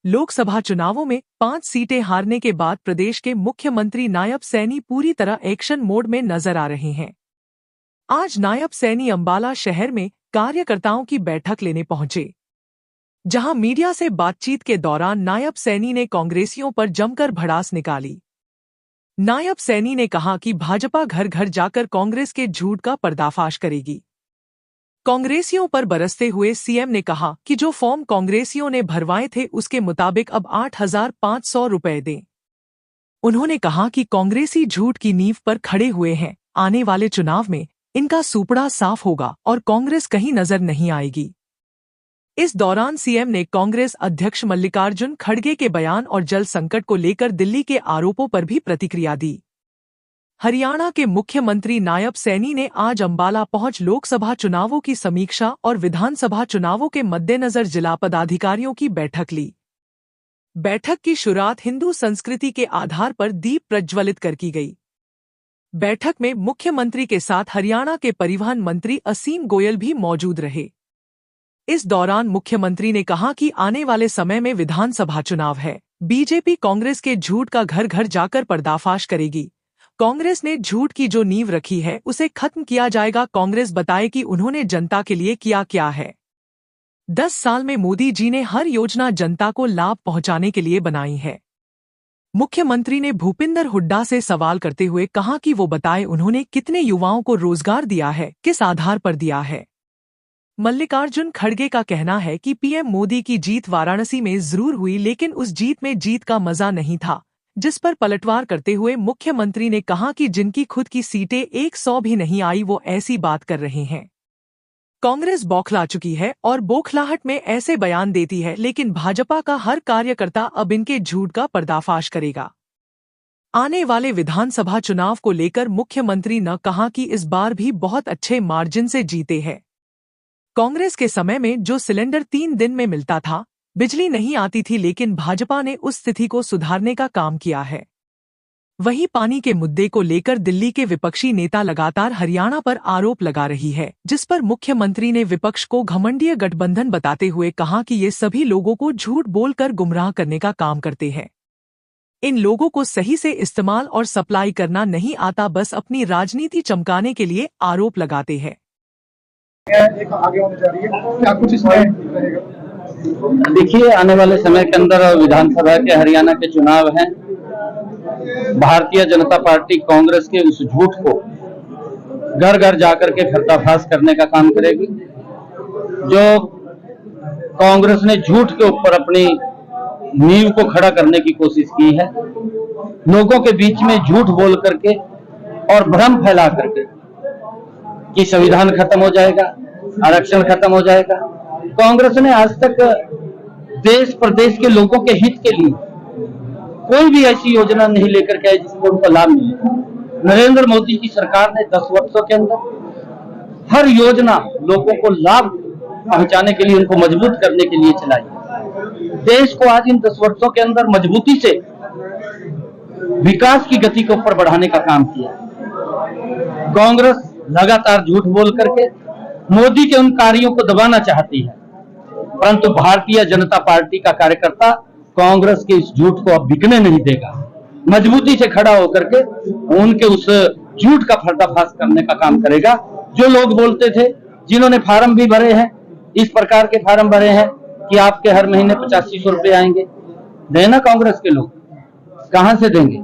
लोकसभा चुनावों में 5 सीटें हारने के बाद प्रदेश के मुख्यमंत्री नायब सैनी पूरी तरह एक्शन मोड में नजर आ रहे हैं। आज नायब सैनी अंबाला शहर में कार्यकर्ताओं की बैठक लेने पहुंचे, जहां मीडिया से बातचीत के दौरान नायब सैनी ने कांग्रेसियों पर जमकर भड़ास निकाली। नायब सैनी ने कहा कि भाजपा घर घर जाकर कांग्रेस के झूठ का पर्दाफाश करेगी। कांग्रेसियों पर बरसते हुए सीएम ने कहा कि जो फॉर्म कांग्रेसियों ने भरवाए थे उसके मुताबिक अब 8,500 रुपए दें। उन्होंने कहा कि कांग्रेसी झूठ की नींव पर खड़े हुए हैं, आने वाले चुनाव में इनका सूपड़ा साफ होगा और कांग्रेस कहीं नजर नहीं आएगी। इस दौरान सीएम ने कांग्रेस अध्यक्ष मल्लिकार्जुन खड़गे के बयान और जल संकट को लेकर दिल्ली के आरोपों पर भी प्रतिक्रिया दी। हरियाणा के मुख्यमंत्री नायब सैनी ने आज अंबाला पहुंच लोकसभा चुनावों की समीक्षा और विधानसभा चुनावों के मद्देनजर जिला पदाधिकारियों की बैठक ली। बैठक की शुरुआत हिंदू संस्कृति के आधार पर दीप प्रज्वलित कर की गई। बैठक में मुख्यमंत्री के साथ हरियाणा के परिवहन मंत्री असीम गोयल भी मौजूद रहे। इस दौरान मुख्यमंत्री ने कहा कि आने वाले समय में विधानसभा चुनाव है, बीजेपी कांग्रेस के झूठ का घर घर जाकर पर्दाफाश करेगी। कांग्रेस ने झूठ की जो नींव रखी है उसे खत्म किया जाएगा। कांग्रेस बताए कि उन्होंने जनता के लिए किया क्या है। 10 साल में मोदी जी ने हर योजना जनता को लाभ पहुंचाने के लिए बनाई है। मुख्यमंत्री ने भूपिंदर हुड्डा से सवाल करते हुए कहा कि वो बताए उन्होंने कितने युवाओं को रोजगार दिया है, किस आधार पर दिया है। मल्लिकार्जुन खड़गे का कहना है कि पीएम मोदी की जीत वाराणसी में जरूर हुई, लेकिन उस जीत में जीत का मजा नहीं था, जिस पर पलटवार करते हुए मुख्यमंत्री ने कहा कि जिनकी खुद की सीटें 100 भी नहीं आई वो ऐसी बात कर रहे हैं। कांग्रेस बौखला चुकी है और बौखलाहट में ऐसे बयान देती है, लेकिन भाजपा का हर कार्यकर्ता अब इनके झूठ का पर्दाफाश करेगा। आने वाले विधानसभा चुनाव को लेकर मुख्यमंत्री ने कहा कि इस बार भी बहुत अच्छे मार्जिन से जीते हैं। कांग्रेस के समय में जो सिलेंडर 3 दिन में मिलता था, बिजली नहीं आती थी, लेकिन भाजपा ने उस स्थिति को सुधारने का काम किया है। वहीं पानी के मुद्दे को लेकर दिल्ली के विपक्षी नेता लगातार हरियाणा पर आरोप लगा रही है, जिस पर मुख्यमंत्री ने विपक्ष को घमंडीय गठबंधन बताते हुए कहा कि ये सभी लोगों को झूठ बोलकर गुमराह करने का काम करते हैं। इन लोगों को सही से इस्तेमाल और सप्लाई करना नहीं आता, बस अपनी राजनीति चमकाने के लिए आरोप लगाते हैं। आगे होने जा रही है, क्या कुछ इसमें रहेगा? देखिए, आने वाले समय के अंदर विधानसभा के हरियाणा के चुनाव हैं। भारतीय जनता पार्टी कांग्रेस के उस झूठ को घर घर जाकर के पर्दाफाश करने का काम करेगी। जो कांग्रेस ने झूठ के ऊपर अपनी नींव को खड़ा करने की कोशिश की है, लोगों के बीच में झूठ बोल करके और भ्रम फैला करके कि संविधान खत्म हो जाएगा, आरक्षण खत्म हो जाएगा। कांग्रेस ने आज तक देश प्रदेश के लोगों के हित के लिए कोई भी ऐसी योजना नहीं लेकर के आई जिसको उनको लाभ मिले। नरेंद्र मोदी की सरकार ने 10 वर्षों के अंदर हर योजना लोगों को लाभ पहुंचाने के लिए, उनको मजबूत करने के लिए चलाई। देश को आज इन 10 वर्षों के अंदर मजबूती से विकास की गति को ऊपर बढ़ाने का काम किया। कांग्रेस लगातार झूठ बोल करके मोदी के उन कार्यों को दबाना चाहती है, परंतु भारतीय जनता पार्टी का कार्यकर्ता कांग्रेस के इस झूठ को अब बिकने नहीं देगा। मजबूती से खड़ा होकर के उनके उस झूठ का पर्दाफाश करने का काम करेगा। जो लोग बोलते थे, जिन्होंने फार्म भी भरे हैं, इस प्रकार के फार्म भरे हैं कि आपके हर महीने 8500 रुपए आएंगे, देना कांग्रेस के लोग कहां से देंगे?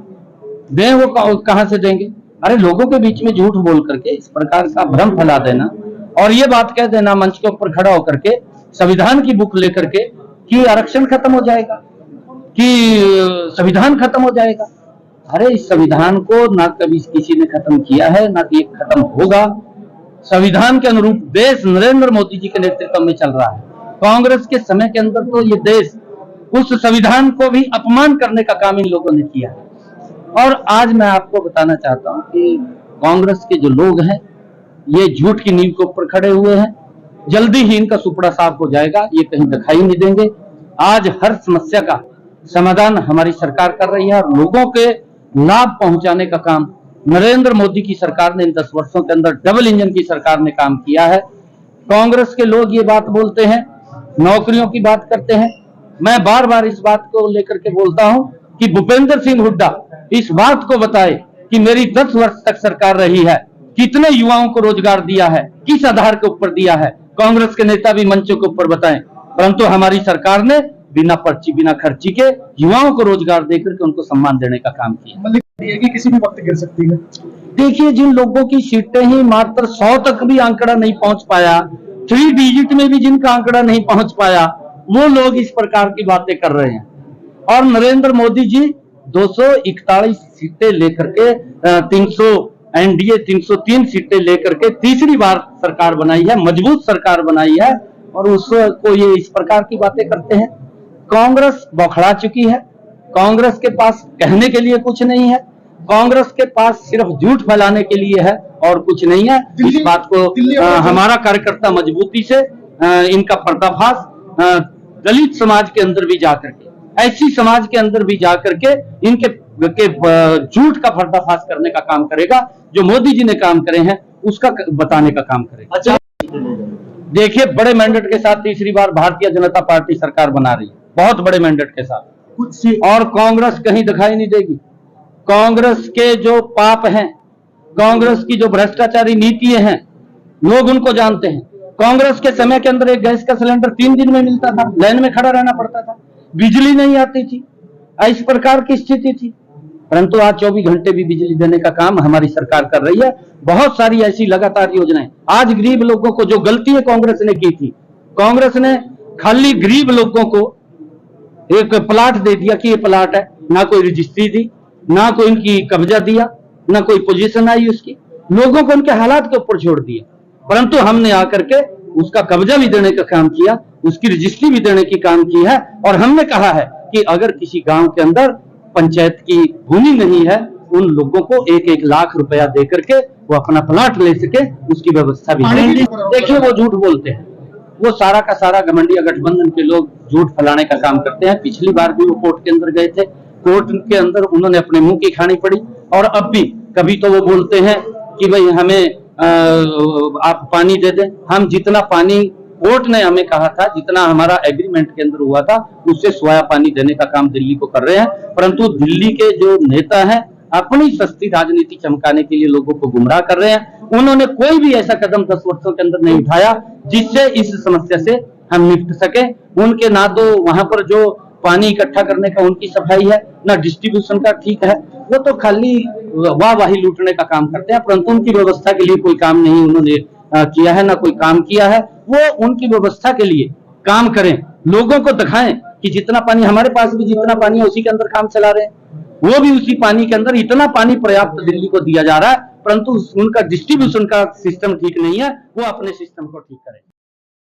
दें वो कहां से देंगे? अरे लोगों के बीच में झूठ बोल करके इस प्रकार का भ्रम फैला देना और ये बात कह देना मंच के ऊपर खड़ा होकर के संविधान की बुक लेकर के कि आरक्षण खत्म हो जाएगा, कि संविधान खत्म हो जाएगा। अरे इस संविधान को ना कभी किसी ने खत्म किया है, ना कि खत्म होगा। संविधान के अनुरूप देश नरेंद्र मोदी जी के नेतृत्व में चल रहा है। कांग्रेस के समय के अंदर तो ये देश उस संविधान को भी अपमान करने का काम इन लोगों ने किया है। और आज मैं आपको बताना चाहता हूं कि कांग्रेस के जो लोग हैं ये झूठ की नींव के ऊपर खड़े हुए हैं। जल्दी ही इनका सुपड़ा साफ हो जाएगा, ये कहीं दिखाई नहीं देंगे। आज हर समस्या का समाधान हमारी सरकार कर रही है और लोगों के लाभ पहुंचाने का काम नरेंद्र मोदी की सरकार ने इन 10 वर्षों के अंदर डबल इंजन की सरकार ने काम किया है। कांग्रेस के लोग ये बात बोलते हैं, नौकरियों की बात करते हैं, मैं बार बार इस बात को लेकर के बोलता हूं कि भूपेंद्र सिंह हुड्डा इस बात को बताए कि मेरी 10 वर्ष तक सरकार रही है, कितने युवाओं को रोजगार दिया है, किस आधार के ऊपर दिया है। कांग्रेस के नेता भी मंचों के ऊपर बताएं, परंतु हमारी सरकार ने बिना पर्ची बिना खर्ची के युवाओं को रोजगार देकर के उनको सम्मान देने का काम किया। कि किसी भी वक्त गिर सकती है। देखिए, जिन लोगों की सीटें ही मात्र 100 तक भी आंकड़ा नहीं पहुंच पाया, 3 डिजिट में भी जिनका आंकड़ा नहीं पहुंच पाया, वो लोग इस प्रकार की बातें कर रहे हैं। और नरेंद्र मोदी जी 241 सीटें लेकर के 300 एनडीए 303 सीटें लेकर के तीसरी बार सरकार बनाई है, मजबूत सरकार बनाई है, और उसको ये इस प्रकार की बातें करते हैं। कांग्रेस बौखला चुकी है, कांग्रेस के पास कहने के लिए कुछ नहीं है, कांग्रेस के पास सिर्फ झूठ फैलाने के लिए है और कुछ नहीं है। इस बात को हमारा कार्यकर्ता मजबूती से इनका पर्दाफाश दलित समाज के अंदर भी जाकर के, ऐसी समाज के अंदर भी जाकर के इनके झूठ का पर्दाफाश करने का काम करेगा। जो मोदी जी ने काम करे हैं उसका बताने का काम करेगा। अच्छा, देखिए, बड़े मैंडेट के साथ तीसरी बार भारतीय जनता पार्टी सरकार बना रही है, बहुत बड़े मैंडेट के साथ, और कांग्रेस कहीं दिखाई नहीं देगी। कांग्रेस के जो पाप हैं, कांग्रेस की जो भ्रष्टाचारी नीतियां हैं, लोग उनको जानते हैं। कांग्रेस के समय के अंदर एक गैस का सिलेंडर 3 दिन में मिलता था, लाइन में खड़ा रहना पड़ता था, बिजली नहीं आती थी, इस प्रकार की स्थिति थी। परंतु आज 24 घंटे भी बिजली देने का काम हमारी सरकार कर रही है। बहुत सारी ऐसी लगातार योजनाएं। आज गरीब लोगों को जो गलती कांग्रेस ने की थी, कांग्रेस ने खाली गरीब लोगों को एक प्लाट दे दिया कि ये प्लाट है, ना कोई रजिस्ट्री दी, ना कोई इनकी कब्जा दिया, ना कोई पोजीशन आई उसकी, लोगों को उनके हालात के ऊपर छोड़ दिया। परंतु हमने आकर के उसका कब्जा भी देने का काम किया, उसकी रजिस्ट्री भी देने की काम की है, और हमने कहा है कि अगर किसी गांव के अंदर पंचायत की भूमि नहीं है, उन लोगों को 1-1 लाख रुपया देकर के वो अपना प्लाट ले सके, उसकी व्यवस्था भी करेंगे। देखिए, वो झूठ बोलते हैं, वो सारा का सारा घमंडिया गठबंधन के लोग झूठ फैलाने का काम करते हैं। पिछली बार भी वो कोर्ट के अंदर गए थे, कोर्ट के अंदर उन्होंने अपने मुंह की खानी पड़ी, और अब भी कभी तो वो बोलते हैं कि भाई हमें आप पानी दे दें। हम जितना पानी कोर्ट ने हमें कहा था, जितना हमारा एग्रीमेंट के अंदर हुआ था, उससे सोया पानी देने का काम दिल्ली को कर रहे हैं। परंतु दिल्ली के जो नेता हैं अपनी सस्ती राजनीति चमकाने के लिए लोगों को गुमराह कर रहे हैं। उन्होंने कोई भी ऐसा कदम 10 वर्षों के अंदर नहीं उठाया जिससे इस समस्या से हम निपट सके। उनके ना तो वहां पर जो पानी इकट्ठा करने का उनकी सफाई है, ना डिस्ट्रीब्यूशन का ठीक है, वो तो खाली वाहवाही लूटने का काम करते हैं, परंतु उनकी व्यवस्था के लिए कोई काम नहीं उन्होंने किया है, ना कोई काम किया है। वो उनकी व्यवस्था के लिए काम करें, लोगों को दिखाएं कि जितना पानी हमारे पास भी जितना पानी है उसी के अंदर काम चला रहे हैं, वो भी उसी पानी के अंदर इतना पानी पर्याप्त दिल्ली को दिया जा रहा है, परंतु उनका डिस्ट्रीब्यूशन का सिस्टम ठीक नहीं है। वो अपने सिस्टम को ठीक करें।